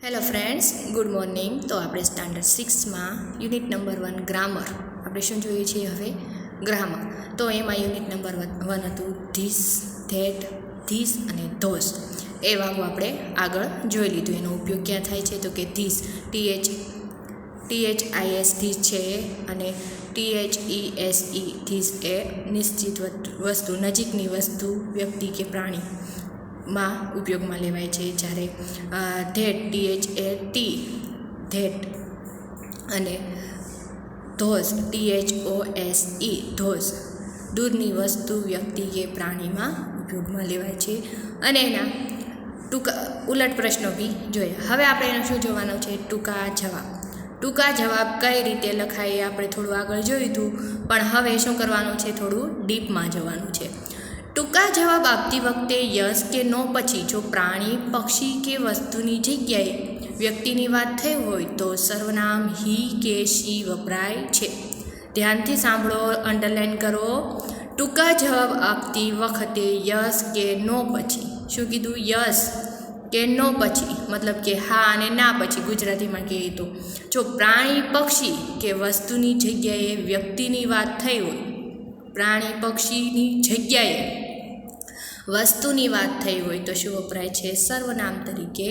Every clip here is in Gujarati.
Hello friends, good morning. તો આપણે સ્ટાન્ડર્ડ 6માં યુનિટ નંબર 1 ગ્રામર આપણે શું જોઈએ છીએ હવે? ગ્રામર. તો એમાં યુનિટ નંબર 1 હતું ધીસ, ધેટ, ધીસ અને ધોસ. એ વાળું આપણે આગળ જોઈ લીધું. એનો ઉપયોગ ક્યાં થાય છે? તો કે ધીસ, THIS ધીસ છે અને THESE ધીસ એ નિશ્ચિત વસ્તુ, નજીકની વસ્તુ, વ્યક્તિ કે પ્રાણી માં ઉપયોગમાં લેવાય છે. જ્યારે ધેટ, THAT ધેટ અને ધોસ, THOSE ધોસ દૂરની વસ્તુ, વ્યક્તિ કે પ્રાણીમાં ઉપયોગમાં લેવાય છે. અને એના ઉલટ પ્રશ્નો બી જોયા. હવે આપણે એનો શું જોવાનો છે? ટૂંકા જવાબ. ટૂંકા જવાબ કઈ રીતે લખાય એ આપણે થોડું આગળ જોયું હતું, પણ હવે શું કરવાનું છે? થોડું ડીપમાં જવાનું છે. ટૂંકા જવાબ આપતી વખતે યસ કે નો પછી જો પ્રાણી, પક્ષી કે વસ્તુની જગ્યાએ વ્યક્તિની વાત થઈ હોય તો સર્વનામ હી કે શી વપરાય છે. ધ્યાનથી સાંભળો, અંડરલાઈન કરો. ટૂંકા જવાબ આપતી વખતે યસ કે નો પછી. શું કીધું? યસ કે નો પછી, મતલબ કે હા અને ના પછી ગુજરાતીમાં કહીએ તો જો પ્રાણી, પક્ષી કે વસ્તુની જગ્યાએ વ્યક્તિની વાત થઈ હોય, પ્રાણી, પક્ષીની જગ્યાએ વસ્તુની વાત થઈ હોય તો શું વપરાય છે? સર્વનામ તરીકે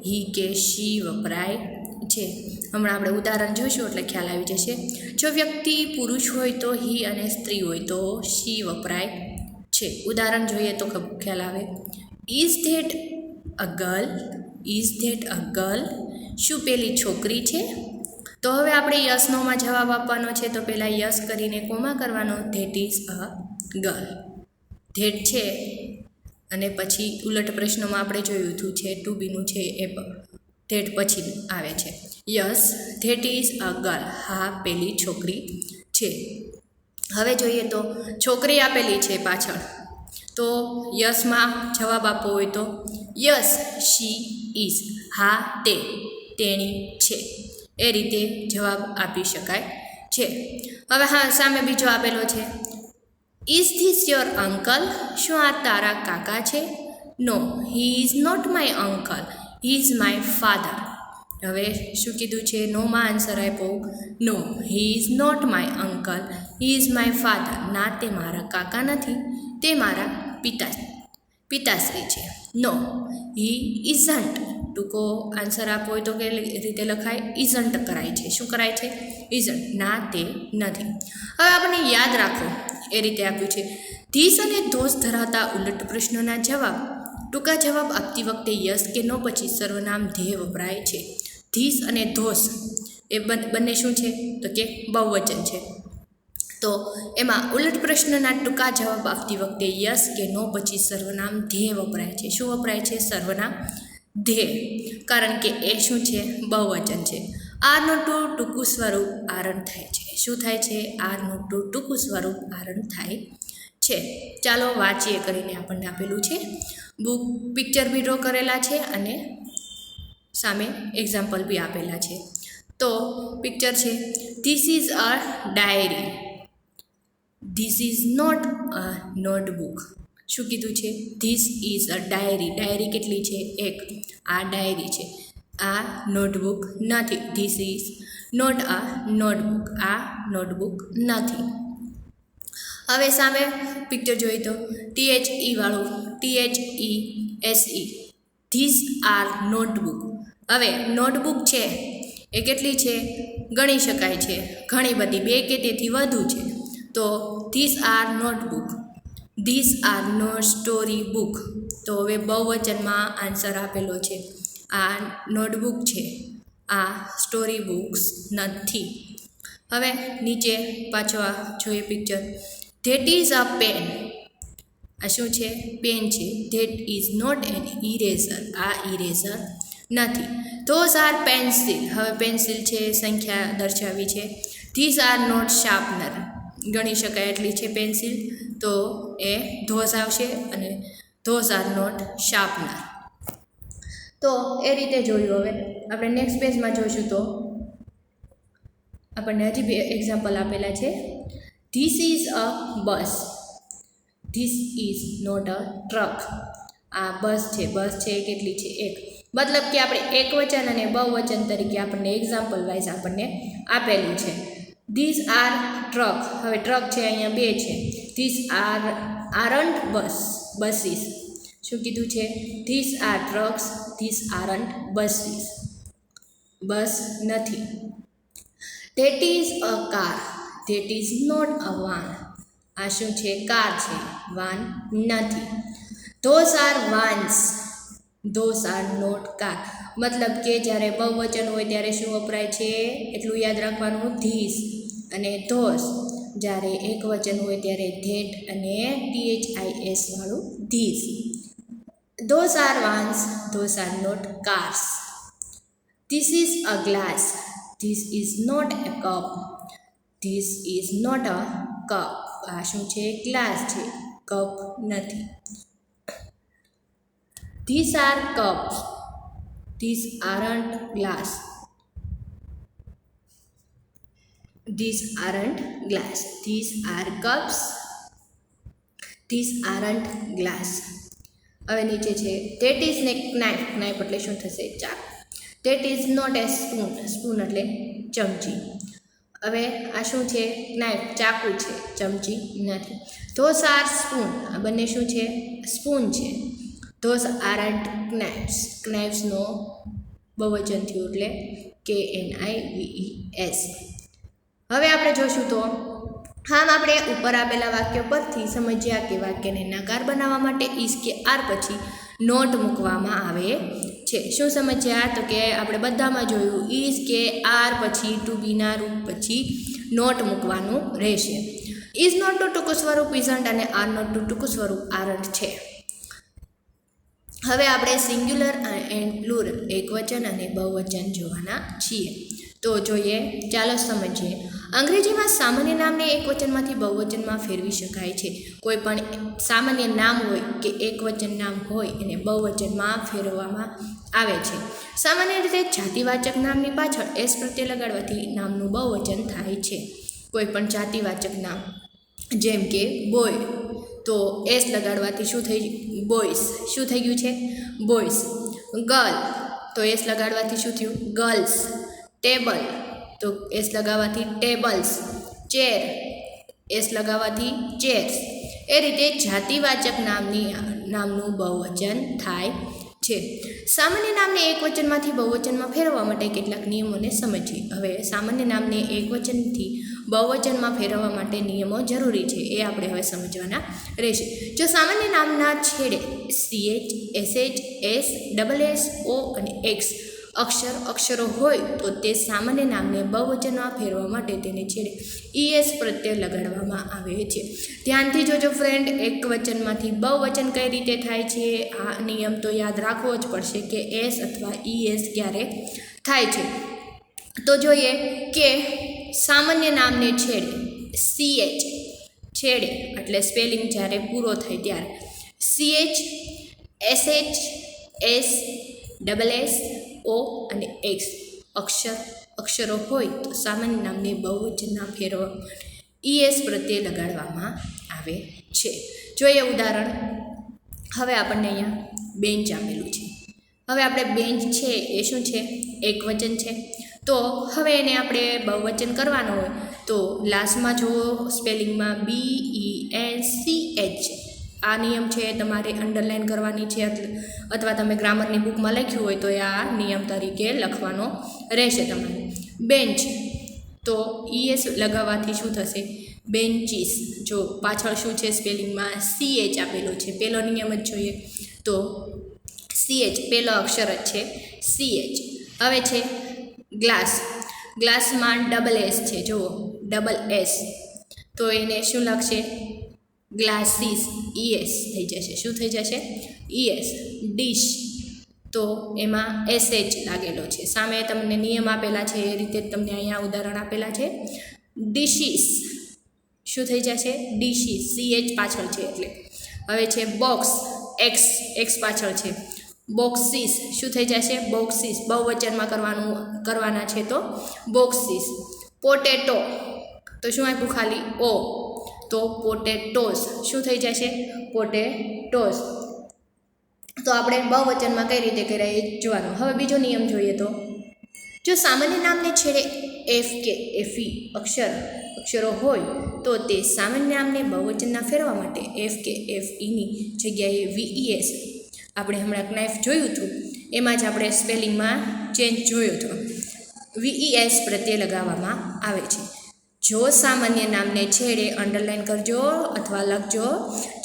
હી કે શી વપરાય છે. હમણાં આપણે ઉદાહરણ જોઈશું એટલે ખ્યાલ આવી જશે. જો વ્યક્તિ પુરુષ હોય તો હી અને સ્ત્રી હોય તો શી વપરાય છે. ઉદાહરણ જોઈએ તો ખ્યાલ આવે. Is that a girl? Is that a girl? શું પેલી છોકરી છે? તો હવે આપણે યસ નોમાં જવાબ આપવાનો છે. તો પહેલાં યસ કરીને કોમા કરવાનો. That is a girl. That છે અને પછી ઉલટ પ્રશ્નોમાં આપણે જોયું હતું છે ટુ બીનું છે એ ધેટ પછી આવે છે. Yes that is a girl. હા, પેલી છોકરી છે. હવે જોઈએ તો છોકરી આપેલી છે પાછળ, તો યસમાં જવાબ આપવો હોય તો યસ શી ઇઝ. હા, તેણી છે. એ રીતે જવાબ આપી શકાય છે. હવે હા, સામે બીજો આપેલો છે. Is this your uncle? શું આ તારા કાકા છે? No, he is not my uncle, he is my father. હવે શું કીધું છે? નોમાં આન્સર આપ્યો no, he is not my uncle, he is my father. ના, તે મારા કાકા નથી, તે મારા પિતાશ્રી છે. No, he isn't. ટૂંકો આન્સર આપવો હોય તો કે રીતે લખાય? ઇઝન્ટ કરાય છે. શું કરાય છે? ઇઝન્ટ. ના, તે નથી. હવે આપણને યાદ રાખો એ રીતે આપ્યું છે. ધીસ અને ધોસ ધરાવતા ઉલટ પ્રશ્નોના જવાબ ટૂંકા જવાબ આપતી વખતે યસ કે નો પછી સર્વનામ ધ્યેય વપરાય છે. ધીસ અને ધોસ એ બંને શું છે? તો કે બહુવચન છે. તો એમાં ઉલટ પ્રશ્નના ટૂંકા જવાબ આપતી વખતે યસ કે નો પછી સર્વનામ ધ્યેય વપરાય છે. શું વપરાય છે? સર્વનામ ધ્યેય. કારણ કે એ શું છે? બહુવચન છે. આરનું ટૂંકું સ્વરૂપ આરણ થાય છે. શું થાય છે? આરનું ટૂંકું સ્વરૂપ આરણ થાય છે. ચાલો વાંચીએ કરીને આપણને આપેલું છે. બુક પિક્ચર બી ડ્રો કરેલા છે અને સામે એક્ઝામ્પલ બી આપેલા છે. તો પિક્ચર છે, this is a diary, this is not a notebook. શું કીધું છે? This is a diary. Diary કેટલી છે? એક. આ ડાયરી છે. આ નોટબુક નથી. This is not a notebook. આ નોટબુક નથી. હવે સામે પિક્ચર જોઈએ તો THE વાળું, THESE ધીસ આર નોટબુક. હવે નોટબુક છે એ કેટલી છે? ગણી શકાય છે, ઘણી બધી, 2 કે તેથી વધુ છે. તો this are notebook, this are no story book. તો હવે બહુવચનમાં આન્સર આપેલો છે. આ નોટબુક છે, આ સ્ટોરી બુક્સ નથી. હવે નીચે પાછો આ જોઈએ picture. That is a pen. આ શું છે? પેન છે. That is not an eraser. આ ઇરેઝર નથી. Those are pencil. હવે પેન્સિલ છે, સંખ્યા દર્શાવી છે. This are not sharpener. ગણી શકાય એટલી છે પેન્સિલ, તો એ ધોઝ આવશે અને ધોઝ આર નોટ શાર્પનર. તો એ રીતે જોયું. હવે આપણે નેક્સ્ટ પેજમાં જોઈશું તો આપણને હજી બે એક્ઝામ્પલ આપેલા છે. This is a bus, this is not a truck. આ બસ છે. બસ છે કેટલી છે? એક. મતલબ કે આપણે એકવચન અને બહુવચન તરીકે આપણને એક્ઝામ્પલ વાઇઝ આપણને આપેલું છે. This are truck. હવે ટ્રક છે અહીંયા બે છે. This aren't buses. શું કીધું છે? This are trucks, this aren't buses. Bus નથી. That is a car, that is not a van. આ શું છે? કાર છે, વાન નથી. Those are vans, those are not car. મતલબ કે જ્યારે બહુવચન હોય ત્યારે શું વપરાય છે? એટલું યાદ રાખવાનું, ધીસ અને ધોઝ. જ્યારે એક વચન હોય ત્યારે ધેટ અને THIS વાળું this. Those are vans, those are not cars. This is a glass, this is not a cup, this is not a cup. આ શું છે? ગ્લાસ છે, કપ નથી. This are cups, this aren't glass, this aren't glass. This are cups, this aren't glass. હવે નીચે છે ધેટ ઇઝ ને નાઇફ. નાઇફ એટલે શું થશે? ચાકુ. That is not a spoon. Spoon એટલે ચમચી. હવે આ શું છે? નાઇફ, ચાકુ છે, ચમચી નથી. Those R spoon. આ બંને શું છે? સ્પૂન છે. Those aren't knives. knives નો બહુવચન થયું એટલે KNIVES. હવે આપણે જોશું તો આમ આપણે ઉપર આપેલા વાક્ય પરથી સમજ્યા કે વાક્યને નકાર બનાવવા માટે ઇઝ કે આર પછી નોટ મૂકવામાં આવે છે. શું સમજ્યા? તો કે આપણે બધામાં જોયું ઇઝ કે આર પછી ટુ બીના રૂપ પછી નોટ મૂકવાનું રહેશે. ઇઝ નોટનું ટૂંકું સ્વરૂપ ઇઝન્ટ અને આર નોટનું ટૂંકું સ્વરૂપ આરન્ટ છે. હવે આપણે સિંગ્યુલર એન્ડ પ્લુરલ એકવચન અને બહુવચન જોવાના છીએ. તો જોઈએ, ચાલો સમજીએ. અંગ્રેજીમાં સામાન્ય નામને એકવચનમાંથી બહુવચનમાં ફેરવી શકાય છે. કોઈ પણ સામાન્ય નામ હોય કે એકવચન નામ હોય એને બહુવચનમાં ફેરવવામાં આવે છે. સામાન્ય રીતે જાતિવાચક નામની પાછળ એસ પ્રત્યય લગાડવાથી નામનું બહુવચન થાય છે. કોઈ પણ જાતિવાચક નામ જેમ કે બોય, તો એસ લગાડવાથી શું થઈ? બોયસ. શું થઈ ગયું છે? બોયસ. ગર્લ, તો એસ લગાડવાથી શું થયું? ગર્લ્સ. ટેબલ, તો એસ લગાવવાથી ટેબલ્સ. ચેર, એસ લગાવવાથી ચેર્સ. એ રીતે જાતિવાચક નામનું બહુવચન થાય છે. સામાન્ય નામને એકવચનમાંથી બહુવચનમાં ફેરવવા માટે કેટલાક નિયમોને સમજીએ. હવે સામાન્ય નામને એકવચનથી બહુવચનમાં ફેરવવા માટે નિયમો જરૂરી છે, એ આપણે હવે સમજવાના રહેશે. જો સામાન્ય નામના છેડે CH, SH, S, SS, O અને X અક્ષરો હોય તો તે સામાન્ય નામને બહુવચનમાં ફેરવવા માટે તેને છેડે ES પ્રત્યય લગાડવામાં આવે છે. ધ્યાનથી જોજો ફ્રેન્ડ, એકવચનમાંથી બહુવચન કઈ રીતે થાય છે. આ નિયમ તો યાદ રાખવો જ પડશે કે S અથવા ES ક્યારે થાય છે. તો જોઈએ કે સામાન્ય નામને છેડે CH, છેડે એટલે સ્પેલિંગ જ્યારે પૂરો થાય ત્યારે CH, SH, S, SS, O અને X અક્ષરો હોય તો સામાન્ય નામને બહુવચનના ફેરવવા ES પ્રત્યય લગાડવામાં આવે છે. જોઈએ ઉદાહરણ. હવે આપણને અહીંયા બેન્ચ આપેલું છે. હવે આપણે બેન્ચ છે એ શું છે? એકવચન છે. તો હવે એને આપણે બહુવચન કરવાનું હોય તો લાસ્ટમાં જો સ્પેલિંગમાં BENCH. આ નિયમ છે, તમારે અંડરલાઇન કરવાની છે, અથવા તમે ગ્રામરની બુકમાં લખ્યું હોય તો એ આ નિયમ તરીકે લખવાનો રહેશે તમારે. બેન્ચ, તો ES લગાવવાથી શું થશે? બેન્ચીસ. જો પાછળ શું છે? સ્પેલિંગમાં CH આપેલો છે. પહેલો નિયમ જ જોઈએ તો CH, પહેલો અક્ષર જ છે CH. હવે છે ગ્લાસ. ગ્લાસમાં SS છે, જુઓ SS, તો એને શું લખશે? ગ્લાસીસ. ES થઈ જશે. શું થઈ જશે? ES. ડીશ, તો એમાં SH લાગેલો છે. સામે તમને નિયમ આપેલા છે એ રીતે તમને અહીંયા ઉદાહરણ આપેલા છે. ડીશીસ, શું થઈ જશે? ડીશીસ. CH પાછળ છે એટલે. હવે છે બોક્સ, X પાછળ છે. બોક્સીસ, શું થઈ જશે? બોક્સીસ. બહુવચનમાં કરવાના છે તો બોક્સીસ. પોટેટો, તો શું આપ્યું? ખાલી O, તો પોટેટોસ. શું થઈ જશે? પોટેટોસ. તો આપણે બહુવચનમાં કઈ રીતે કર્યા એ જોવાનું. હવે બીજો નિયમ જોઈએ તો જો સામાન્ય નામને છેડે એફ કે એફઈ અક્ષરો હોય તો તે સામાન્ય નામને બહુવચનના ફેરવા માટે એફ કે એફઈની જગ્યાએ વીઈએસ, આપણે હમણાં નાઇફ જોયું હતું એમાં જ આપણે સ્પેલિંગમાં ચેન્જ જોયો હતો, વીઈએસ પ્રત્યે લગાવવામાં આવે છે. જો સામાન્ય નામને છેડે અંડરલાઇન કરજો અથવા લખજો,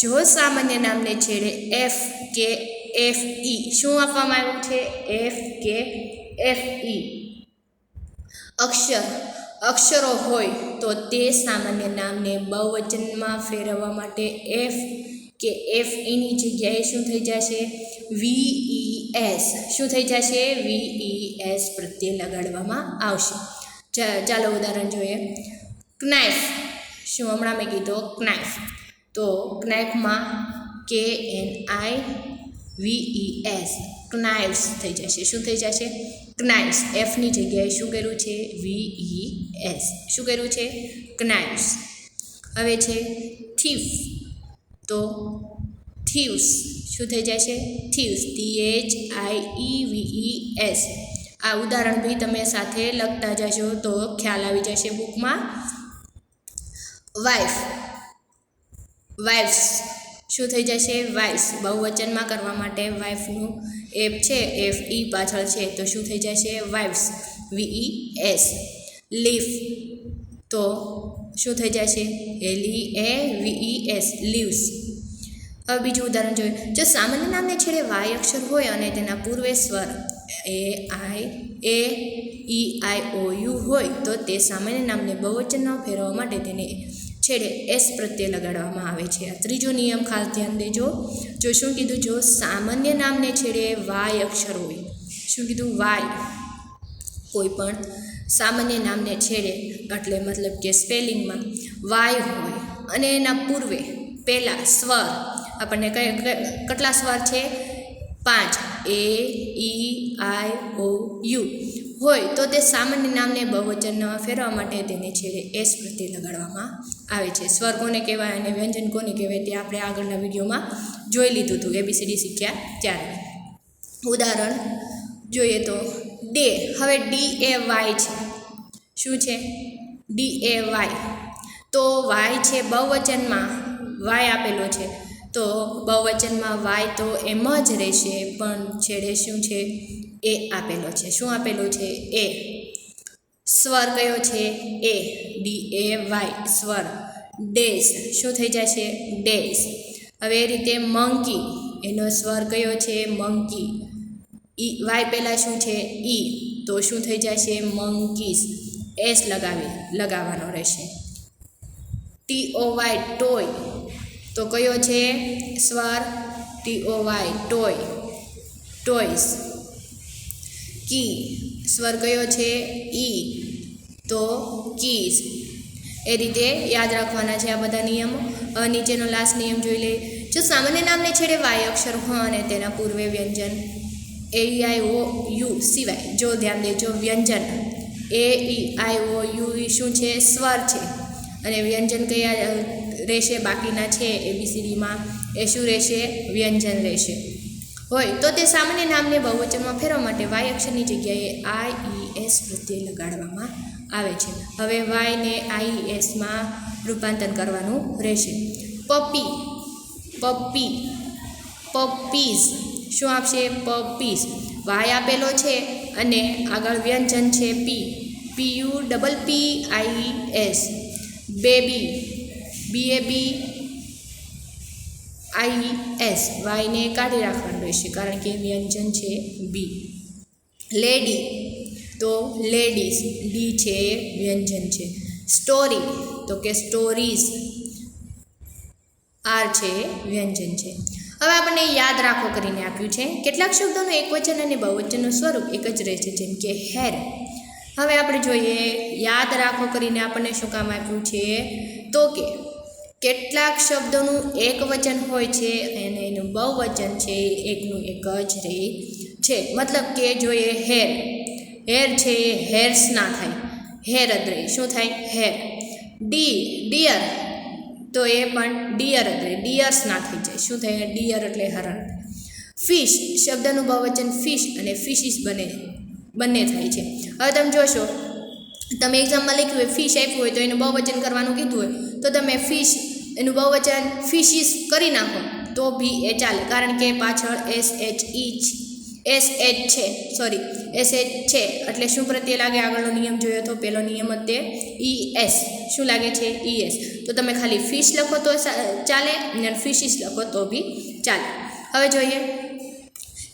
જો સામાન્ય નામને છેડે એફ કે એફઈ શું આપવામાં આવ્યું છે, એફ કે એફઈ અક્ષરો હોય તો તે સામાન્ય નામને બહુવચનમાં ફેરવવા માટે એફ કે એફઈની જગ્યાએ શું થઈ જશે, વીઈએસ શું થઈ જશે, વીઈએસ પ્રત્યે લગાડવામાં આવશે. ચાલો ઉદાહરણ જોઈએ. ક્નાઇફ, શું હમણાં મેં કીધું ક્નાઇફ, તો ક્નાઇફમાં KNIVES ક્નાઇવ્સ થઈ જશે, શું થઈ જશે, ક્નાઇવ્સ. એફની જગ્યાએ શું કર્યું છે, VES શું કર્યું છે, ક્નાઇવ્સ. હવે છે થીફ, તો થીવ્સ શું થઈ જશે, થીવ્સ, THIEVES. આ ઉદાહરણ બી તમે સાથે લખતા જશો તો ખ્યાલ આવી જશે બુકમાં. વાઇફ, વાઇફ્સ શું થઈ જશે, વાઇફ્સ. બહુવચનમાં કરવા માટે વાઇફનું એફ છે, FE પાછળ છે તો શું થઈ જશે, વાઇફ્સ, VES. લીફ, તો શું થઈ જશે, LEAVES, લીવ્સ. હવે બીજું ઉદાહરણ જોઈએ. જો સામાન્ય નામને છેડે વાય અક્ષર હોય અને તેના પૂર્વે સ્વર AEIOU હોય તો તે સામાન્ય નામને બહુવચનમાં ફેરવવા માટે તેને છેડે એસ પ્રત્યે લગાડવામાં આવે છે. આ ત્રીજો નિયમ ખાસ ધ્યાન દેજો. જો શું કીધું, જો સામાન્ય નામને છેડે વાય અક્ષર હોય, શું કીધું, વાય, કોઈ પણ સામાન્ય નામને છેડે એટલે મતલબ કે સ્પેલિંગમાં વાય હોય અને એના પૂર્વે પહેલાં સ્વર, આપણને કેટલા સ્વર છે, 5, AEIOU હોય તો તે સામાન્ય નામને બહુવચનમાં ફેરવવા માટે તેને છેડે એસ પ્રત્યે લગાડવામાં આવે છે. સ્વર કોને કહેવાય અને વ્યંજન કોને કહેવાય તે આપણે આગળના વિડીયોમાં જોઈ લીધું હતું, ABCD શીખ્યા ત્યારે. ઉદાહરણ જોઈએ તો ડે. હવે DAY છે, શું છે, DAY, તો વાય છે બહુવચનમાં, વાય આપેલો છે તો બહુવચનમાં વાય તો એમ જ રહેશે, પણ છેડે શું છે, એ આપેલો છે. શું આપેલું છે, એ. સ્વર કયો છે, એ, DAY સ્વર. ડેઝ શું થઈ જશે, ડેઝ. હવે એ રીતે મંકી, એનો સ્વર કયો છે, મંકી. વાય પહેલાં શું છે, ઈ, તો શું થઈ જશે, મંકીસ, એસ લગાવવાનો રહેશે. TOY ટોય, તો કયો છે સ્વર, TOY ટોય, ટોયસ. કી, સ્વર કયો છે, ઈ, તો કીઝ. એ રીતે યાદ રાખવાના છે આ બધા નિયમો. નીચેનો લાસ્ટ નિયમ જોઈ લે. જો સામાન્ય નામને છેડે વાય અક્ષર હોય અને તેના પૂર્વે વ્યંજન AEIOU સિવાય, જો ધ્યાન દેજો, વ્યંજન AEIOU શું છે, સ્વર છે અને વ્યંજન કયા રહેશે, બાકીના છે ABCDમાં એ શું રહેશે, વ્યંજન રહેશે હોય તો તે સામાન્ય નામને બહુવચનમાં ફેરવવા માટે વાય અક્ષરની જગ્યાએ IES પ્રત્યે લગાડવામાં આવે છે. હવે વાયને IESમાં રૂપાંતર કરવાનું રહેશે. પપી, પપ્પી, પપીઝ શું આપશે, પપીઝ. વાય આપેલો છે અને આગળ વ્યંજન છે PUPPIES. બેબી, BABIES, વાયને કાઢી રાખવાનું રહેશે કારણ કે વ્યંજન છે બી. લેડી, તો લેડીઝ, ડી છે વ્યંજન છે. સ્ટોરી, તો કે સ્ટોરીઝ, આર છે વ્યંજન છે. હવે આપણને યાદ રાખો કરીને આપ્યું છે. કેટલાક શબ્દોનું એકવચન અને બહુવચનનું સ્વરૂપ એક જ રહે છે, જેમ કે હેર. હવે આપણે જોઈએ યાદ રાખો કરીને આપણને શું કામ આપ્યું છે, તો કે કેટલાક શબ્દોનું એકવચન હોય છે અને એનું બહુવચન છે એકનું એક જ રહે છે. મતલબ કે જોઈએ હેર, હેર છે એ હેર્સ ના થાય, હેર જ રહે, શું થાય, હેર. ડિયર, તો એ પણ ડિયર જ રહે, ડિયર્સ ના થઈ જાય, શું થાય, ડિયર એટલે હરણ. ફિશ શબ્દનું બહુવચન ફિશ અને ફિશિસ બંને થાય છે. હવે તમે જોશો, તમે એક્ઝામમાં લખ્યું હોય ફિશ આપ્યું હોય તો એનું બહુવચન કરવાનું કીધું હોય તો તમે ફિશ એનું બહુવચન ફિશિસ કરી નાખો તો બી એ ચાલે, કારણ કે પાછળ એસ એચ છે એટલે શું પ્રત્યે લાગે? આગળનો નિયમ જોયો તો પહેલો નિયમ જ તે ES શું લાગે છે? ES. તો તમે ખાલી ફિશ લખો તો ચાલે અને ફિશિસ લખો તો બી ચાલે. હવે જોઈએ,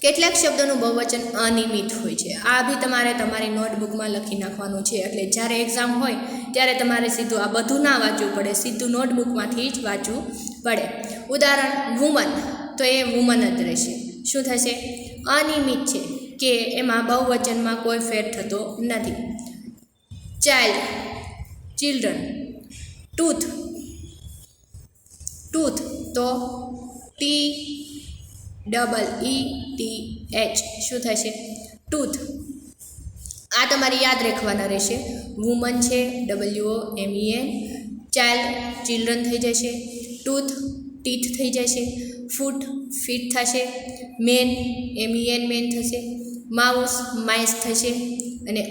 કેટલાક શબ્દોનું બહુવચન અનિયમિત હોય છે. આ બી તમારે તમારી નોટબુકમાં લખી નાખવાનું છે. એટલે જ્યારે એક્ઝામ હોય ત્યારે તમારે સીધું આ બધું ના વાંચવું પડે, સીધું નોટબુકમાંથી જ વાંચવું પડે. ઉદાહરણ વુમન, તો એ વુમન જ રહેશે. શું થશે? અનિયમિત છે કે એમાં બહુવચનમાં કોઈ ફેર થતો નથી. Child, children. ટૂથ તો TEETH શું થશે? ટૂથ. આ તમારે યાદ રાખવાના રહેશે. વુમન છે WOMEN, ચાઇલ્ડ ચિલ્ડ્રન થઈ જશે, ટૂથ ટીથ થઈ જશે, ફૂટ ફીટ થશે, મેન MEN મેન થશે, માઉસ માઇસ થશે અને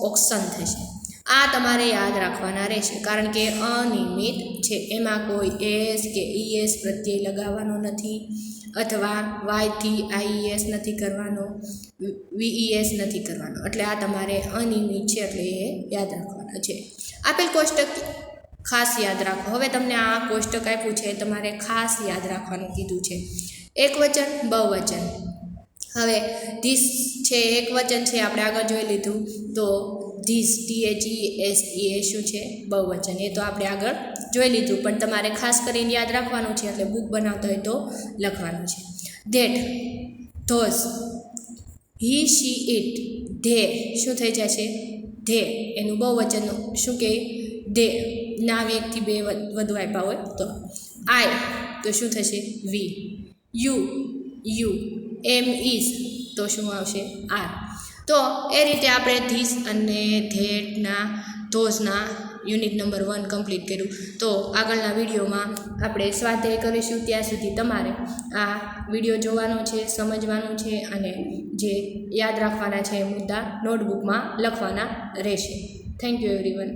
ઓક્સન થશે. આ તમારે યાદ રાખવાના રહેશે, કારણ કે અનિયમિત છે. એમાં કોઈ એસ કે ES પ્રત્યય લગાવવાનો નથી, અથવા વાયથી IES નથી કરવાનો, VES નથી કરવાનો. એટલે આ તમારે અનિયમિત છે એટલે એ યાદ રાખવાના છે. આપેલ કોષ્ટક ખાસ યાદ રાખો. હવે તમને આ કોષ્ટક આપ્યું છે, તમારે ખાસ યાદ રાખવાનું કીધું છે. એકવચન, બહુવચન. હવે ધીસ છે એકવચન છે, આપણે આગળ જોઈ લીધું. તો ધીસ THESE શું છે? બહુવચન. એ તો આપણે આગળ જોઈ લીધું, પણ તમારે ખાસ કરીને યાદ રાખવાનું છે. એટલે બુક બનાવતા હોય તો લખવાનું છે. That, those, he she it. They શું થઈ જશે? ધે. એનું બહુવચન શું કહે? ધે. ના એકથી બે વધુ આપ્યા હોય તો. આઈ તો શું થશે? વી. યુ એમ ઇઝ તો શું આવશે? આર. તો એ રીતે આપણે ધીસ અને ધેટના ધોઝના યુનિટ નંબર 1 કમ્પ્લીટ કર્યું. તો આગળના વિડીયોમાં આપણે સ્વાધ્યાય કરીશું. ત્યાં સુધી તમારે આ વિડીયો જોવાનો છે, સમજવાનું છે અને જે યાદ રાખવાના છે એ મુદ્દા નોટબુકમાં લખવાના રહેશે. Thank you everyone.